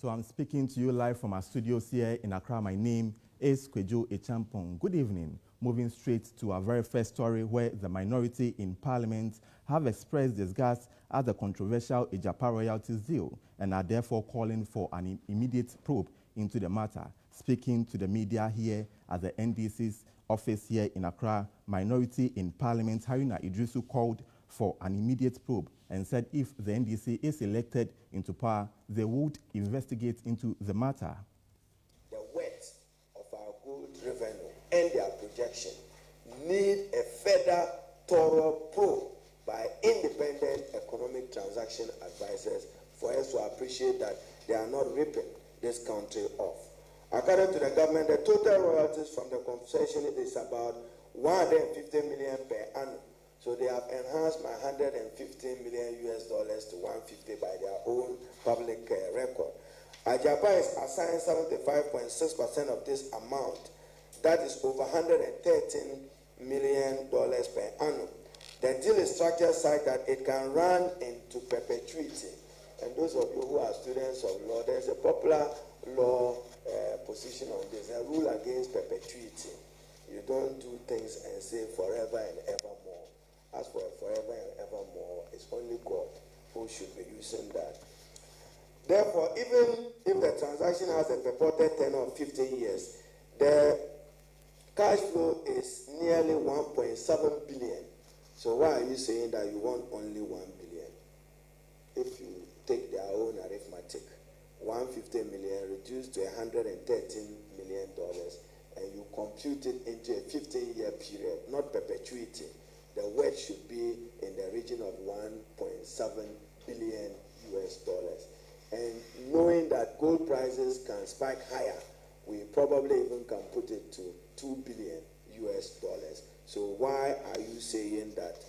So I'm speaking to you live from our studios here in Accra. My name is Kwadwo Acheampong. Good evening. Moving straight to our very first story, where the minority in Parliament have expressed disgust at the controversial Agyapa Royalties deal and are therefore calling for an immediate probe into the matter. Speaking to the media here at the NDC's office here in Accra, minority in Parliament Haruna Idrisu called for an immediate probe and said if the NDC is elected into power, they would investigate into the matter. The weight of our gold revenue and their projection need a further thorough probe by independent economic transaction advisors for us to appreciate that they are not ripping this country off. According to the government, the total royalties from the concession is about 150 million per annum. So they have enhanced my $115 million to 150 by their own public record. Agyapa is assigned 75.6% of this amount. That is over $113 million per annum. The deal is structured such that it can run into perpetuity. And those of you who are students of law, there's a popular law position on this, a rule against perpetuity. You don't do things and say forever and evermore. As for forever and evermore, it's only God who should be using that. Therefore, even if the transaction has a purported tenure of 15 years, the cash flow is nearly 1.7 billion. So why are you saying that you want only 1 billion? If you take their own arithmetic, 150 million reduced to $113 million, and you compute it into a 15-year period, not perpetuity, the weight should be in the region of 1.7 billion US dollars. And knowing that gold prices can spike higher, we probably even can put it to 2 billion US dollars. So why are you saying that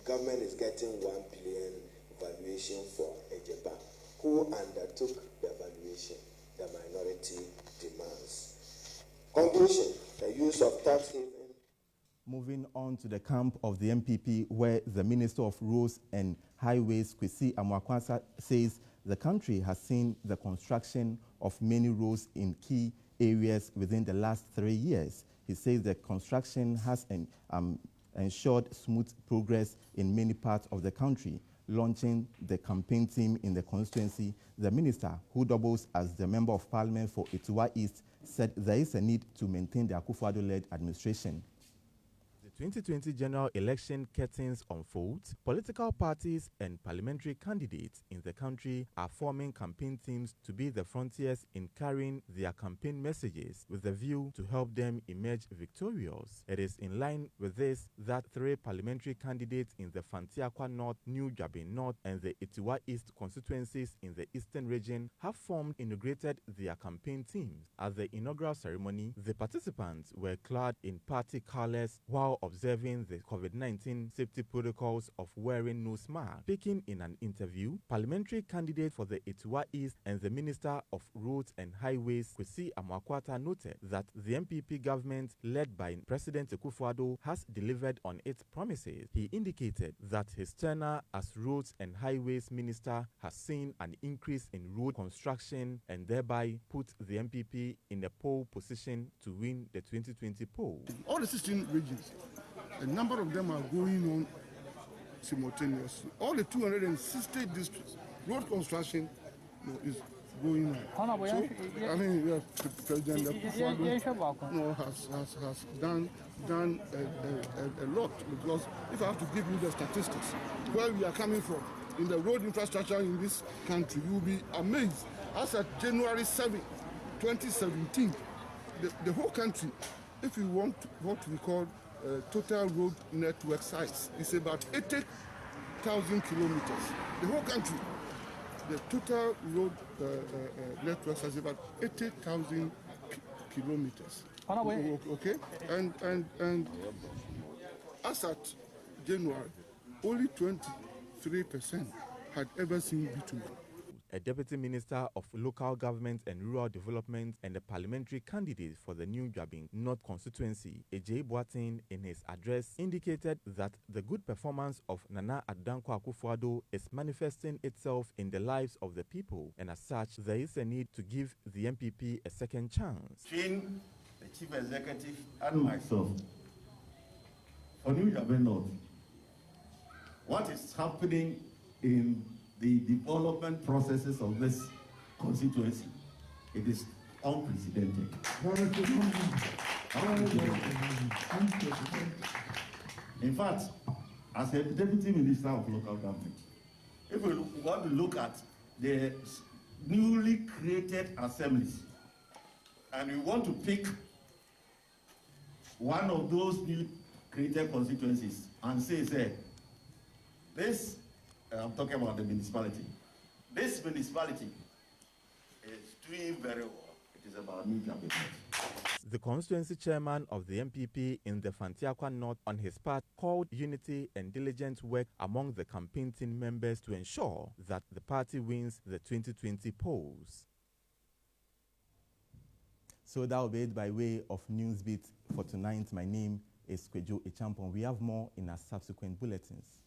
government is getting 1 billion valuation for Agyapa? Who undertook the valuation? The minority demands. Conclusion, the use of tax haven. Moving on to the camp of the MPP, where the Minister of Roads and Highways, Kwadwo Acheampong, says the country has seen the construction of many roads in key areas within the last 3 years. He says the construction has ensured smooth progress in many parts of the country. Launching the campaign team in the constituency, the minister, who doubles as the Member of Parliament for Ituwa East, said there is a need to maintain the Akufo-Addo-led administration. The 2020 general election curtains unfold. Political parties and parliamentary candidates in the country are forming campaign teams to be the frontiers in carrying their campaign messages with a view to help them emerge victorious. It is in line with this that 3 parliamentary candidates in the Fantiakwa North, New Jabe North, and the Ituwa East constituencies in the Eastern region have integrated their campaign teams. At the inaugural ceremony, the participants were clad in party colors while observing the COVID-19 safety protocols of wearing nose masks. Speaking in an interview, parliamentary candidate for the Ituwa East and the Minister of Roads and Highways, Kwadwo Acheampong, noted that the MPP government, led by President Akufo-Addo, has delivered on its promises. He indicated that his tenure as Roads and Highways Minister has seen an increase in road construction and thereby put the MPP in a pole position to win the 2020 poll. All the 16 regions, a number of them are going on simultaneously. All the 260 districts, road construction is going on. So, I mean, President Akufo-Addo has done a lot, because if I have to give you the statistics, where we are coming from, in the road infrastructure in this country, you will be amazed. As of January 7, 2017, the whole country, if you want what we call total road network size, is about 80,000 kilometers. The whole country, the total road network size is about 80,000 kilometers. Okay, and as at January, only 23% had ever seen bitumen. a Deputy Minister of Local Government and Rural Development and a parliamentary candidate for the New Dwabing North constituency, Agyapa Royalties, in his address indicated that the good performance of Nana Kwadwo Acheampong is manifesting itself in the lives of the people, and as such, there is a need to give the MPP a second chance. Between the Chief Executive and myself, for New Dwabing North, what is happening in the development processes of this constituency, it is unprecedented. In fact, as a Deputy Minister of Local Government, if we want to look at the newly created assemblies, and we want to pick one of those new created constituencies and say, this, I'm talking about the municipality. This municipality is doing very well. It is about New Dwabing. The constituency chairman of the MPP in the Fantiakwa North, on his part, called unity and diligent work among the campaign team members to ensure that the party wins the 2020 polls. So that will be it by way of Newsbeat for tonight. My name is Kwadwo Acheampong. We have more in our subsequent bulletins.